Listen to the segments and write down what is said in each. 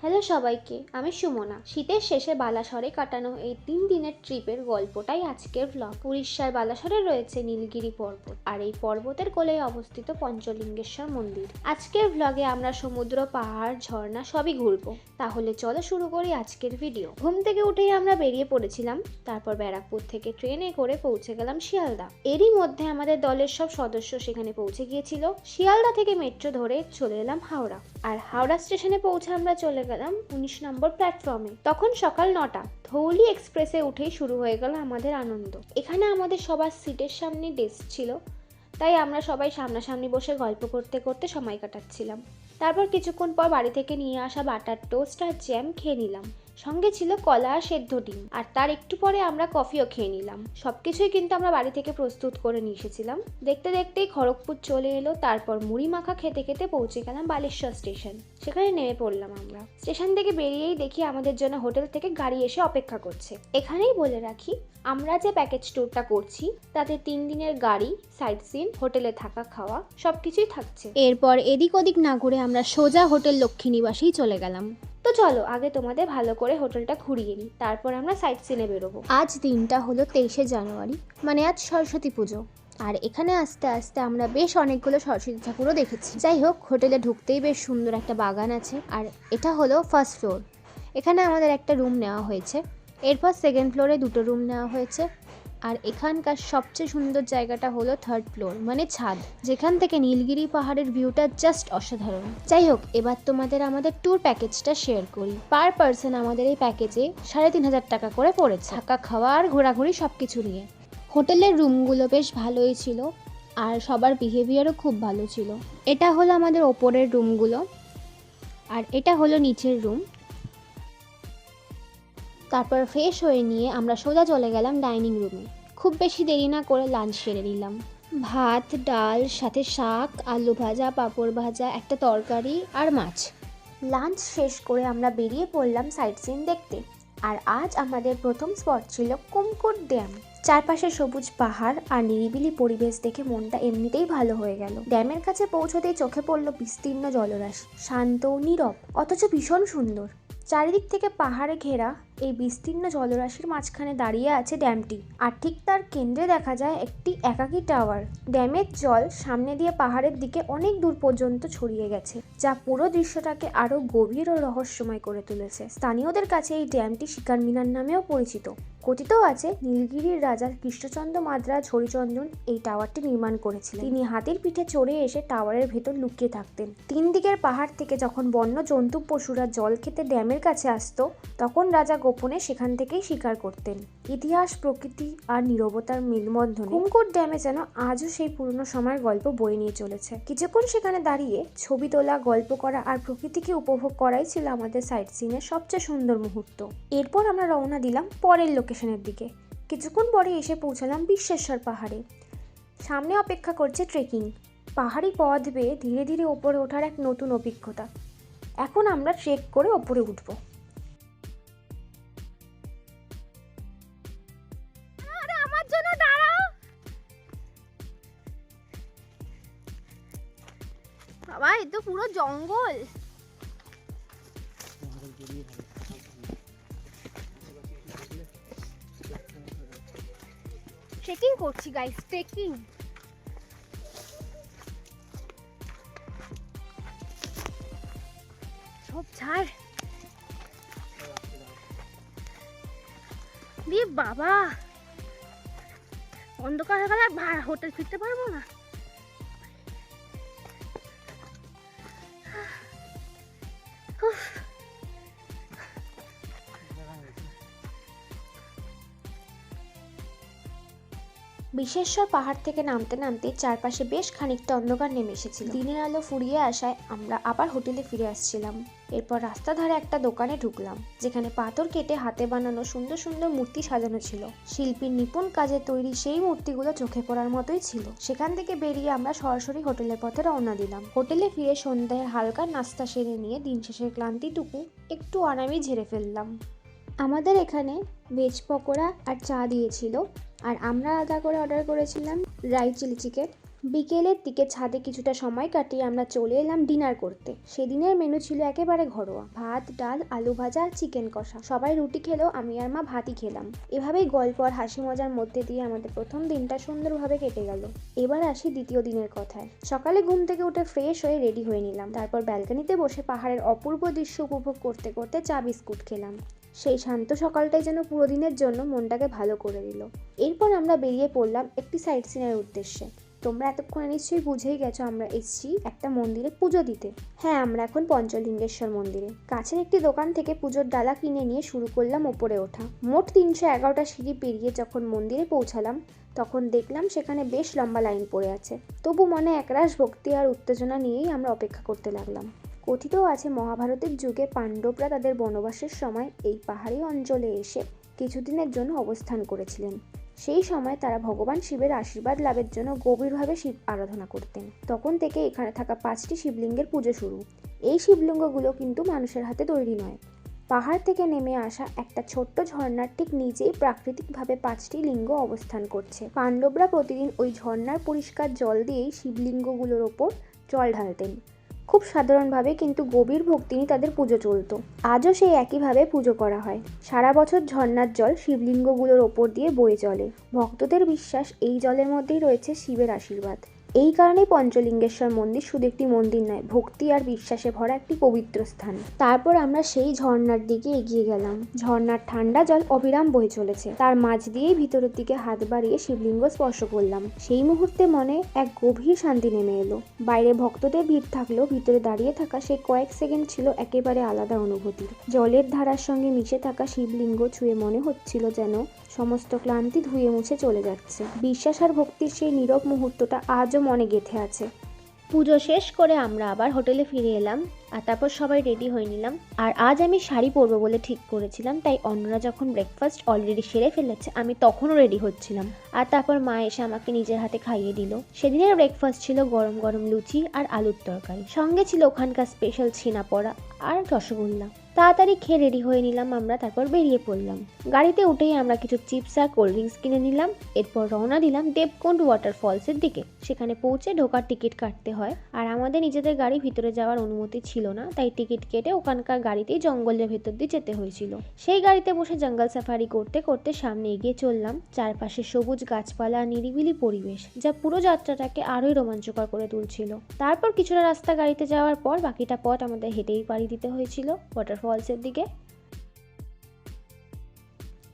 Hello সবাইকে, আমি সুমনা। শীতের শেষে বালাসরে কাটানো এই 3 দিনের ট্রিপের গল্পটাই আজকের ব্লগ। উড়িষ্যার বালাসরে রয়েছে নীলগিরি পর্বত, আর এই পর্বতের কোলে অবস্থিত পঞ্চলিঙ্গেশ্বর মন্দির। আজকের ব্লগে আমরা সমুদ্র, পাহাড়, ঝর্ণা সবই ঘুরবো। তাহলে চলো শুরু করি আজকের ভিডিও। ঘুম থেকে উঠেই আমরা বেরিয়ে পড়েছিলাম। তারপর ব্যারাকপুর থেকে ট্রেনে করে পৌঁছে গেলাম শিয়ালদা। এরই মধ্যে আমাদের দলের সব সদস্য সেখানে পৌঁছে গিয়েছিল। শিয়ালদা থেকে মেট্রো ধরে চলে এলাম হাওড়া, আর হাওড়া স্টেশনে পৌঁছে আমরা চলে গেলাম 19 নম্বর প্ল্যাটফর্মে। তখন সকাল 9টা। ধৌলি এক্সপ্রেসে উঠেই শুরু হয়ে গেল আমাদের আনন্দ। এখানে আমাদের সবার সিটের সামনে ডেস্ক ছিল, তাই আমরা সবাই সামনাসামনি বসে গল্প করতে করতে সময় কাটাচ্ছিলাম। তারপর কিছুক্ষণ পর বাড়ি থেকে নিয়ে আসা বাটার টোস্ট আর জ্যাম খেয়ে নিলাম। সঙ্গে ছিল কলা আর সেদ্ধ ডিম, আর তার একটু পরে আমরা কফিও খেয়ে নিলাম। সবকিছুই কিন্তু আমরা বাড়ি থেকে প্রস্তুত করে নিয়ে এসেছিলাম। দেখতে দেখতেই খড়গপুর চলে এলো। তারপর মুড়ি মাখা খেতে খেতে পৌঁছে গেলাম বালেশ্বর স্টেশন। সেখানে নেমে পড়লাম আমরা। স্টেশন থেকে বেরিয়েই দেখি আমাদের জন্য হোটেল থেকে গাড়ি এসে অপেক্ষা করছে। এখানেই বলে রাখি, আমরা যে প্যাকেজ ট্যুরটা করছি তাতে 3 দিনের গাড়ি, সাইট সিন, হোটেলে থাকা খাওয়া সবকিছুই থাকছে। এরপর এদিক ওদিক না ঘুরে আমরা সোজা হোটেল লক্ষ্মীনিবাসেই চলে গেলাম। তো চলো আগে তোমাদের ভালো করে হোটেলটা ঘুরিয়ে নিই, তারপর আমরা সাইট সিনে বেরোবো। আজ দিনটা হলো 23শে জানুয়ারি, মানে আজ সরস্বতী পুজো। আর এখানে আস্তে আস্তে আমরা বেশ অনেকগুলো সরস্বতী ঠাকুরও দেখেছি। যাই হোক, হোটেলে ঢুকতেই বেশ সুন্দর একটা বাগান আছে, আর এটা হলো ফার্স্ট ফ্লোর। এখানে আমাদের একটা রুম নেওয়া হয়েছে। এরপর সেকেন্ড ফ্লোরে 2টো রুম নেওয়া হয়েছে। আর এখানকার সবচেয়ে সুন্দর জায়গাটা হলো 3rd ফ্লোর, মানে ছাদ, যেখান থেকে নীলগিরি পাহাড়ের ভিউটা জাস্ট অসাধারণ। যাই হোক, এবার তোমাদের আমাদের ট্যুর প্যাকেজটা শেয়ার করি। পার পার্সন আমাদের এই প্যাকেজে 3,500 টাকা করে পড়েছে, থাকা খাওয়া আর ঘোরাঘুরি সব কিছু নিয়ে। হোটেলের রুমগুলো বেশ ভালোই ছিল, আর সবার বিহেভিয়ারও খুব ভালো ছিল। এটা হলো আমাদের ওপরের রুমগুলো, আর এটা হলো নিচের রুম। তারপর ফ্রেশ হয়ে নিয়ে আমরা সোজা চলে গেলাম ডাইনিং রুমে। খুব বেশি দেরি না করে লাঞ্চ সেরে নিলাম। ভাত, ডাল, সাথে শাক, আলু ভাজা, পাঁপড় ভাজা, একটা তরকারি আর মাছ। লাঞ্চ শেষ করে আমরা বেরিয়ে পড়লাম সাইট সিন দেখতে। আর আজ আমাদের প্রথম স্পট ছিল কুমকুট ড্যাম। চারপাশে সবুজ পাহাড় আর নিরিবিলি পরিবেশ দেখে মনটা এমনিতেই ভালো হয়ে গেল। ড্যামের কাছে পৌঁছতেই চোখে পড়ল বিস্তীর্ণ জলরাশি, শান্ত ও নীরব, অথচ ভীষণ সুন্দর। চারিদিক থেকে পাহাড়ে ঘেরা এই বিস্তীর্ণ জলরাশির মাঝখানে দাঁড়িয়ে আছে ড্যামটি, আর ঠিক তার কেন্দ্রে দেখা যায় একটি একাকী টাওয়ার। ড্যামের জল সামনে দিয়ে পাহাড়ের দিকে অনেক দূর পর্যন্ত ছড়িয়ে গেছে, যা পুরো দৃশ্যটাকে আরো গভীর ও রহস্যময় করে তুলেছে। স্থানীয়দের কাছে এই ড্যামটি শিকার মিনার নামেও পরিচিত। কথিত আছে নীলগিরির রাজা কৃষ্ণচন্দ্র মাদ্রাজ হরিচন্দন এই টাওয়ারটি নির্মাণ করেছিলেন। তিনি হাতির পিঠে চড়ে এসে টাওয়ারের ভেতর লুকিয়ে থাকতেন। 3 দিকের পাহাড় থেকে যখন বন্য জন্তু পশুরা জল খেতে ড্যামের কাছে আসতো, তখন রাজা গোপনে সেখান থেকেই শিকার করতেন। ইতিহাস, প্রকৃতি আর নীরবতার মেলবন্ধনে কুমকুট ড্যামে যেন আজও সেই পুরনো সময়ের গল্প বয়ে নিয়ে চলেছে। কিছুক্ষণ সেখানে দাঁড়িয়ে ছবি তোলা, গল্প করা আর প্রকৃতিকে উপভোগ করাই ছিল আমাদের সাইট সিনের সবচেয়ে সুন্দর মুহূর্ত। এরপর আমরা রওনা দিলাম পরের লোকেশনের দিকে। কিছুক্ষণ পরে এসে পৌঁছালাম বিশ্বেশ্বর পাহাড়ে। সামনে অপেক্ষা করছে ট্রেকিং। পাহাড়ি পথ বেয়ে ধীরে ধীরে ওপরে ওঠার এক নতুন অভিজ্ঞতা। এখন আমরা ট্রেক করে ওপরে উঠবো। আমার জন্য দাঁড়াও বাবা, এ তো পুরো জঙ্গল। ট্রেকিং করছি গাইস, ট্রেকিং। সব ছাড় দিয়ে বাবা, অন্ধকার হয়ে গেলে আর হোটেল ফিরতে পারবো না। বিশ্বেশ্বর পাহাড় থেকে নামতে নামতে চারপাশে বেশ খানিকটা অন্ধকার নেমে এসেছিল। দিনের আলো ফুরিয়ে আসায় আমরা আবার হোটেলে ফিরে আসছিলাম। এরপর রাস্তা ধারে একটা দোকানে ঢুকলাম, যেখানে পাথর কেটে হাতে বানানো সুন্দর সুন্দর মূর্তি সাজানো ছিল। শিল্পীর নিপুণ কাজে তৈরি সেই মূর্তিগুলো চোখে পড়ার মতোই ছিল। সেখান থেকে বেরিয়ে আমরা সরাসরি হোটেলের পথে রওনা দিলাম। হোটেলে ফিরে সন্ধ্যায় হালকা নাস্তা সেরে নিয়ে দিন শেষের ক্লান্তিটুকু একটু আরামে ঝেড়ে ফেললাম। আমাদের এখানে ভেজ পকোড়া আর চা দিয়েছিল, আর আমরা আলাদা করে অর্ডার করেছিলাম ড্রাই চিলি চিকেন, বিকেলের দিকে ছাদে কিছুটা সময় কাটিয়ে আমরা চলে এলাম ডিনার করতে। সেদিনের মেনু ছিল একেবারে ঘরোয়া, ভাত, ডাল, আলু ভাজা আর চিকেন কষা। সবাই রুটি খেলেও আমি আর মা ভাতই খেলাম। এভাবেই গল্প আর হাসি মজার মধ্যে দিয়ে আমাদের প্রথম দিনটা সুন্দরভাবে কেটে গেল। এবার আসি দ্বিতীয় দিনের কথায়। সকালে ঘুম থেকে উঠে ফ্রেশ হয়ে রেডি হয়ে নিলাম। তারপর ব্যালকনিতে বসে পাহাড়ের অপূর্ব দৃশ্য উপভোগ করতে করতে চা বিস্কুট খেলাম। সেই শান্ত সকালটাই যেন পুরো দিনের জন্য মনটাকে ভালো করে দিল। এরপর আমরা বেরিয়ে পড়লাম একটি সাইট সিনের উদ্দেশ্যে। তোমরা এতক্ষণে নিশ্চয়ই বুঝেই গেছো আমরা এসেছি একটা মন্দিরে পুজো দিতে। হ্যাঁ, আমরা এখন পঞ্চলিঙ্গেশ্বর মন্দিরে। কাছের একটি দোকান থেকে পুজোর ডালা কিনে নিয়ে শুরু করলাম ওপরে ওঠা। মোট 311টা সিঁড়ি পেরিয়ে যখন মন্দিরে পৌঁছালাম তখন দেখলাম সেখানে বেশ লম্বা লাইন পড়ে আছে। তবু মনে একরাশ ভক্তি আর উত্তেজনা নিয়েই আমরা অপেক্ষা করতে লাগলাম। কথিত আছে মহাভারতের যুগে পাণ্ডবরা তাদের বনবাসের সময় এই পাহাড়ি অঞ্চলে এসে কিছুদিনের জন্য অবস্থান করেছিলেন। সেই সময় তারা ভগবান শিবের আশীর্বাদ লাভের জন্য গভীরভাবে শিব আরাধনা করতেন। তখন থেকে এখানে থাকা 5টি শিবলিঙ্গের পুজো শুরু। এই শিবলিঙ্গগুলো কিন্তু মানুষের হাতে তৈরি নয়। পাহাড় থেকে নেমে আসা একটা ছোট্ট ঝর্ণার ঠিক নিচেই প্রাকৃতিকভাবে 5টি লিঙ্গ অবস্থান করছে। পাণ্ডবরা প্রতিদিন ওই ঝর্ণার পরিষ্কার জল দিয়েই শিবলিঙ্গগুলোর ওপর জল ঢালতেন। খুব সাধারণভাবে কিন্তু গভীর ভক্তি নিয়ে তাদের পুজো চলতো। আজও সেই একইভাবে পুজো করা হয়। সারা বছর ঝর্ণার জল শিবলিঙ্গগুলোর ওপর দিয়ে বয়ে চলে। ভক্তদের বিশ্বাস এই জলের মধ্যেই রয়েছে শিবের আশীর্বাদ। এই কারণেই পঞ্চলিঙ্গেশ্বর মন্দির শুধু একটি মন্দির নয়, ভক্তি আর বিশ্বাসে ভরা একটি পবিত্র স্থান। তারপর আমরা সেই ঝর্ণার দিকে এগিয়ে গেলাম। ঝর্ণার ঠান্ডা জল অবিরাম বয়ে চলেছে। তার মাঝ দিয়েই ভিতরের দিকে হাত বাড়িয়ে শিবলিঙ্গ স্পর্শ করলাম। সেই মুহূর্তে মনে এক গভীর শান্তি নেমে এলো। বাইরে ভক্তদের ভিড় থাকলেও ভিতরে দাঁড়িয়ে থাকা সেই কয়েক সেকেন্ড ছিল একেবারে আলাদা অনুভূতি। জলের ধারার সঙ্গে মিশে থাকা শিবলিঙ্গ ছুঁয়ে মনে হচ্ছিল যেন সমস্ত ক্লান্তি ধুয়ে মুছে চলে যাচ্ছে। বিশ্বাস আর ভক্তির সেই নীরব মুহূর্তটা আজও মনে গেঁথে আছে। পুজো শেষ করে আমরা আবার হোটেলে ফিরে এলাম আর তারপর সবাই রেডি হয়ে নিলাম। আর আজ আমি শাড়ি পরবো বলে ঠিক করেছিলাম, তাই অন্যরা যখন ব্রেকফাস্ট অলরেডি সেরে ফেলেছে আমি তখনও রেডি হচ্ছিলাম। আর তারপর মা এসে আমাকে নিজের হাতে খাইয়ে দিল। সেদিনের ব্রেকফাস্ট ছিল গরম গরম লুচি আর আলুর তরকারি, সঙ্গে ছিল ওখানকার স্পেশাল ছিনাপোড়া আর রসগোল্লা। তাড়াতাড়ি খেয়ে রেডি হয়ে নিলাম আমরা, তারপর বেরিয়ে পড়লাম। গাড়িতে উঠেই আমরা কিছু চিপস আর কোল্ড ড্রিঙ্কস কিনে নিলাম। এরপর রওনা দিলাম দেবকুণ্ড ওয়াটারফলসের দিকে। সেখানে পৌঁছে ঢোকার টিকিট কাটতে হয়, আর আমাদের নিজেদের গাড়ি ভিতরে যাওয়ার অনুমতি ছিল না, তাই টিকিট কেটে ওখানকার গাড়িতেই জঙ্গলের ভেতর দিয়ে যেতে হয়েছিল। সেই গাড়িতে বসে জঙ্গল সাফারি করতে করতে সামনে এগিয়ে চললাম। চারপাশে সবুজ গাছপালা, নিরিবিলি পরিবেশ, যা পুরো যাত্রাটাকে আরোই রোমাঞ্চকর করে তুলছিল। তারপর কিছুটা রাস্তা গাড়িতে যাওয়ার পর বাকিটা পথ আমাদের হেঁটেই পাড়ি দিতে হয়েছিল ওয়াটারফলসের দিকে।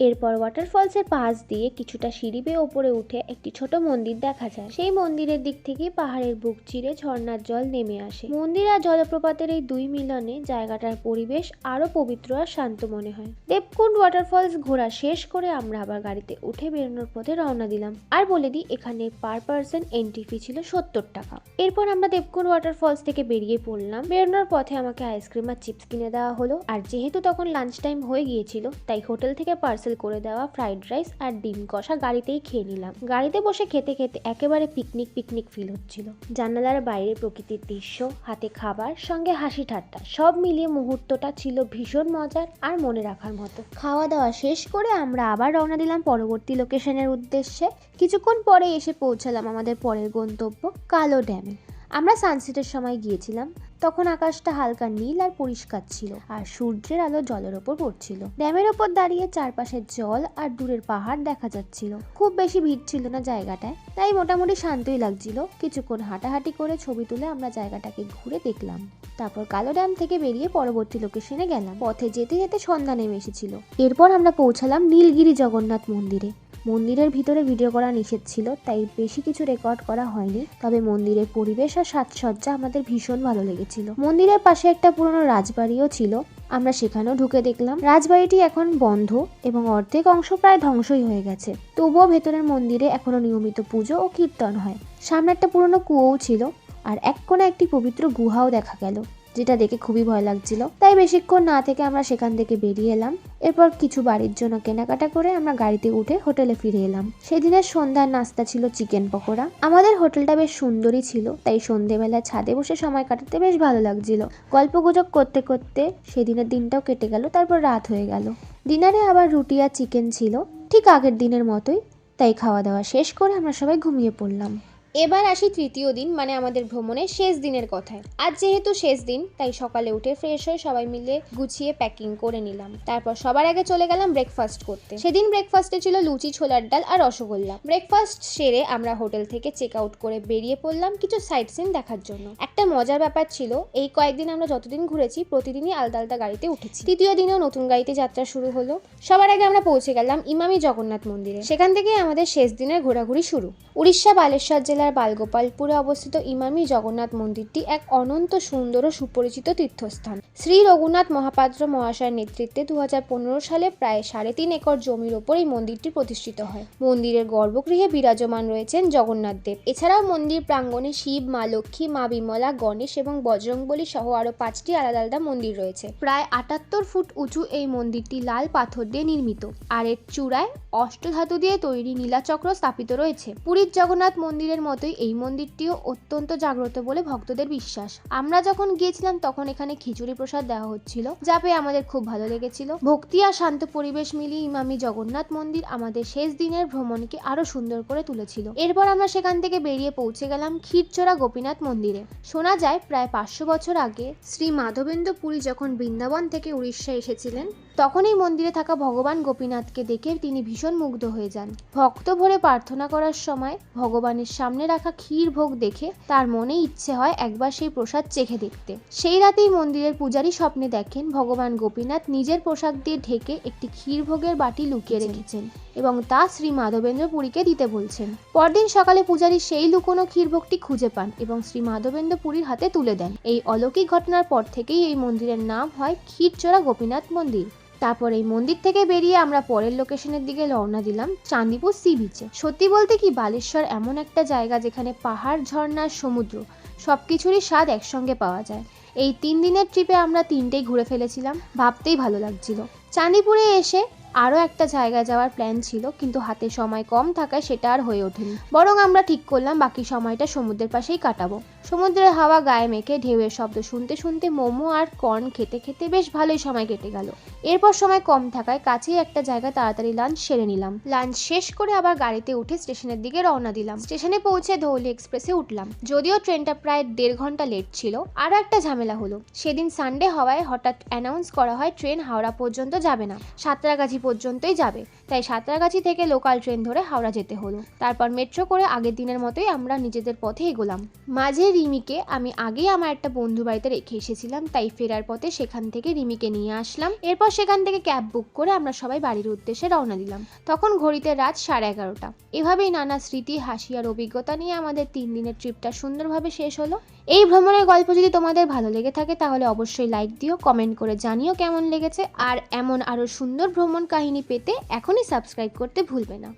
এরপর ওয়াটারফলসের পাশ দিয়ে কিছুটা সিঁড়ি বেয়ে ওপরে উঠে একটি ছোট মন্দির দেখা যায়। সেই মন্দিরের দিক থেকে পাহাড়ের বুক চিরে ঝর্ণার জল নেমে আসে। মন্দির আর জলপ্রপাতের এই দুই মিলনে জায়গাটার পরিবেশ আরো পবিত্র আর শান্ত মনে হয়। দেবকুণ্ড ওয়াটারফলস ঘোরা শেষ করে আমরা আবার গাড়িতে উঠে বেরোনোর পথে রওনা দিলাম। আর বলে দিই, এখানে পার পার্সন এন্ট্রি ফি ছিল 70 টাকা। এরপর আমরা দেবকুণ্ড ওয়াটারফলস থেকে বেরিয়ে পড়লাম। বেরোনোর পথে আমাকে আইসক্রিম আর চিপস কিনে দেওয়া হলো। আর যেহেতু তখন লাঞ্চ টাইম হয়ে গিয়েছিল, তাই হোটেল থেকে পার্সেল করে দেওয়া ফ্রাইড রাইস আর ডিম কষা গাড়িতেই খেয়ে নিলাম। গাড়িতে বসে খেতে খেতে একেবারে পিকনিক ফিল হচ্ছিল। জানালার বাইরে প্রকৃতির দৃশ্য, হাতে খাবার, সঙ্গে হাসি ঠাট্টা, সব মিলিয়ে মুহূর্তটা ছিল ভীষণ মজার আর মনে রাখার মতো। খাওয়া দাওয়া শেষ করে আমরা আবার রওনা দিলাম পরবর্তী লোকেশনের উদ্দেশ্যে। কিছুক্ষণ পরে এসে পৌঁছালাম আমাদের পরের গন্তব্য কালো ড্যামে। আমরা সানসেটের সময় গিয়েছিলাম। তখন আকাশটা হালকা নীল আর পরিষ্কার ছিল, আর সূর্যের আলো জলের ওপর পড়ছিল। ড্যামের ওপর দাঁড়িয়ে চারপাশের জল আর দূরের পাহাড় দেখা যাচ্ছিল। খুব বেশি ভিড় ছিল না জায়গাটায়, তাই মোটামুটি শান্তই লাগছিল। কিছুক্ষণ হাঁটাহাঁটি করে ছবি তুলে আমরা জায়গাটাকে ঘুরে দেখলাম। তারপর কালো ড্যাম থেকে বেরিয়ে পরবর্তী লোকেশনে গেলাম। পথে যেতে যেতে সন্ধ্যা নেমে এসেছিল। এরপর আমরা পৌঁছালাম নীলগিরি জগন্নাথ মন্দিরে। মন্দিরের ভিতরে ভিডিও করা নিষেধ ছিল, তাই বেশি কিছু রেকর্ড করা হয়নি। তবে মন্দিরের পরিবেশ আর সাজসজ্জা আমাদের ভীষণ ভালো লেগেছিল। মন্দিরের পাশে একটা পুরনো রাজবাড়িও ছিল, আমরা সেখানেও ঢুকে দেখলাম। রাজবাড়িটি এখন বন্ধ এবং অর্ধেক অংশ প্রায় ধ্বংসই হয়ে গেছে। তবুও ভেতরের মন্দিরে এখনো নিয়মিত পুজো ও কীর্তন হয়। সামনে একটা পুরনো কুয়োও ছিল, আর এক কোণে একটি পবিত্র গুহাও দেখা গেল, যেটা দেখে খুবই ভয় লাগছিল। তাই বেশিক্ষণ না থেকে আমরা সেখান থেকে বেরিয়ে এলাম। এরপর কিছু বাড়ির জন্য কেনাকাটা করে আমরা গাড়িতে উঠে হোটেলে ফিরে এলাম। সেদিনের সন্ধ্যার নাস্তা ছিল চিকেন পকোড়া। আমাদের হোটেলটা বেশ সুন্দরই ছিল, তাই সন্ধেবেলা ছাদে বসে সময় কাটাতে বেশ ভালো লাগছিল। গল্পগুজব করতে করতে সেদিনের দিনটাও কেটে গেল। তারপর রাত হয়ে গেল। ডিনারে আবার রুটি আর চিকেন ছিল, ঠিক আগের দিনের মতোই। তাই খাওয়া দাওয়া শেষ করে আমরা সবাই ঘুমিয়ে পড়লাম। এবার আসি তৃতীয় দিন, মানে আমাদের ভ্রমণের শেষ দিনের কথায়। আজ যেহেতু শেষ দিন, তাই সকালে উঠে ফ্রেশ হয়ে সবাই মিলে গুছিয়ে প্যাকিং করে নিলাম। তারপর সবার আগে চলে গেলাম ব্রেকফাস্ট করতে। সেদিন ব্রেকফাস্টে ছিল লুচি, ছোলার ডাল আর রসগোল্লা। ব্রেকফাস্ট সেরে আমরা হোটেল থেকে চেক আউট করে বেরিয়ে পড়লাম কিছু সাইট সিন দেখার জন্য। একটা মজার ব্যাপার ছিল, এই কয়েকদিন আমরা যতদিন ঘুরেছি প্রতিদিনই আলাদা আলাদা গাড়িতে উঠেছি। তৃতীয় দিনেও নতুন গাড়িতে যাত্রা শুরু হলো। সবার আগে আমরা পৌঁছে গেলাম ইমামি জগন্নাথ মন্দিরে। সেখান থেকেই আমাদের শেষ দিনের ঘোরাঘুরি শুরু। উড়িষ্যা বালেশ্বর জেলার বালগোপালপুরে অবস্থিত ইমামি জগন্নাথ মন্দিরটি এক অনন্ত সুন্দর ও সুপরিচিত তীর্থস্থান। শ্রী রঘুনাথ মহাপাত্র মহাশয়ের নেতৃত্বে 2015 সালে প্রায় 3.5 একর জমির ওপর এই মন্দিরটি প্রতিষ্ঠিত হয়। মন্দিরের গর্ভগৃহে বিরাজমান রয়েছেন জগন্নাথ দেব। এছাড়াও মন্দির প্রাঙ্গণে শিব, মা লক্ষ্মী, মা বিমলা, গণেশ এবং বজরংবলী সহ আরো 5টি আলাদা আলাদা মন্দির রয়েছে। প্রায় 78 ফুট উঁচু এই মন্দিরটি লাল পাথর দিয়ে নির্মিত, আর এর চূড়ায় অষ্টধাতু দিয়ে তৈরি নীলাচক্র স্থাপিত রয়েছে। পুরীর জগন্নাথ মন্দিরের মতোই এই মন্দিরটিও অত্যন্ত জাগ্রত বলে ভক্তদের বিশ্বাস। আমরা যখন গিয়েছিলাম তখন এখানে খিচুড়ি প্রসাদ দেওয়া হচ্ছিল, যা পেয়ে আমাদের খুব ভালো লেগেছিল। ভক্তি আর শান্ত পরিবেশ মিলিয়ে ইমামি জগন্নাথ মন্দির আমাদের শেষ দিনের ভ্রমণকে আরো সুন্দর করে তুলেছিল। এরপর আমরা সেখান থেকে বেরিয়ে পৌঁছে গেলাম ক্ষীরচোরা গোপীনাথ মন্দিরে। শোনা যায় প্রায় 500 বছর আগে শ্রী মাধবেন্দ্র পুরী যখন বৃন্দাবন থেকে উড়িষ্যা এসেছিলেন, তখন এই মন্দিরে থাকা ভগবান গোপীনাথকে দেখে তিনি ভীষণ মুগ্ধ হয়ে যান। ভক্ত ভরে প্রার্থনা করার সময় ভগবানের সামনে রাখা ক্ষীর ভোগ দেখে তার মনে ইচ্ছে হয় একবার সেই প্রসাদ চেখে দেখতে। সেই রাতেই মন্দিরের পূজারী স্বপ্নে দেখেন ভগবান গোপীনাথ নিজের পোশাক দিয়ে ঢেকে একটি ক্ষীর ভোগের বাটি লুকিয়ে রেখেছেন এবং তা শ্রী মাধবেন্দ্র পুরীকে দিতে বলছেন। পরদিন সকালে পূজারী সেই লুকোনো ক্ষীরভোগটি খুঁজে পান এবং শ্রী মাধবেন্দ্র পুরীর হাতে তুলে দেন। এই অলৌকিক ঘটনার পর থেকেই এই মন্দিরের নাম হয় ক্ষীরচোরা গোপীনাথ মন্দির। তারপর এই মন্দির থেকে বেরিয়ে আমরা পরের লোকেশনের দিকে রওনা দিলাম চাঁদিপুর সি বিচে। সত্যি বলতে কি, বালেশ্বর এমন একটা জায়গা যেখানে পাহাড়, ঝর্ণা, সমুদ্র সবকিছুরই স্বাদ একসঙ্গে পাওয়া যায়। এই 3 দিনের ট্রিপে আমরা 3টেই ঘুরে ফেলেছিলাম, ভাবতেই ভালো লাগছিল। চাঁদিপুরে এসে আরও একটা জায়গায় যাওয়ার প্ল্যান ছিল, কিন্তু হাতে সময় কম থাকায় সেটা আর হয়ে ওঠেনি। বরং আমরা ঠিক করলাম বাকি সময়টা সমুদ্রের পাশেই কাটাবো। সমুদ্রের হাওয়া গায়ে মেখে ঢেউয়ের শব্দ শুনতে শুনতে মোমো আর কর্ন খেতে খেতে বেশ ভালোই সময় কেটে গেল। এরপর সময় কম থাকায় কাছেই একটা জায়গায় তাড়াতাড়ি লাঞ্চ সেরে নিলাম। লাঞ্চ শেষ করে আবার গাড়িতে উঠে স্টেশনের দিকে রওনা দিলাম। স্টেশনে পৌঁছে ধৌলি এক্সপ্রেসে উঠলাম। যদিও ট্রেনটা প্রায় 1.5 ঘন্টা লেট ছিল। আরও একটা ঝামেলা হলো, সেদিন সানডে হওয়ায় হঠাৎ অ্যানাউন্স করা হয় ট্রেন হাওড়া পর্যন্ত যাবে না, সাঁতরাগাছি পর্যন্তই যাবে। তাই সাঁতরাগাছি থেকে লোকাল ট্রেন ধরে হাওড়া যেতে হলো। তারপর মেট্রো করে আগের দিনের মতোই আমরা নিজেদের পথে এগোলাম। মাঝে রিমিকে আমি আগেই আমার একটা বন্ধু বাড়িতে রেখে এসেছিলাম, তাই ফেরার পথে সেখান থেকে রিমিকে নিয়ে আসলাম। এরপর সেখান থেকে ক্যাব বুক করে আমরা সবাই বাড়ির উদ্দেশ্যে রওনা দিলাম। তখন ঘড়িতে রাত 11:30। এভাবেই নানা স্মৃতি, হাসি আর অভিজ্ঞতা নিয়ে আমাদের 3 দিনের ট্রিপটা সুন্দরভাবে শেষ হলো। এই ভ্রমণের গল্প যদি তোমাদের ভালো লেগে থাকে তাহলে অবশ্যই লাইক দিও, কমেন্ট করে জানিও কেমন লেগেছে। আর এমন আরো সুন্দর ভ্রমণ কাহিনী পেতে এখনই সাবস্ক্রাইব করতে ভুলবে না।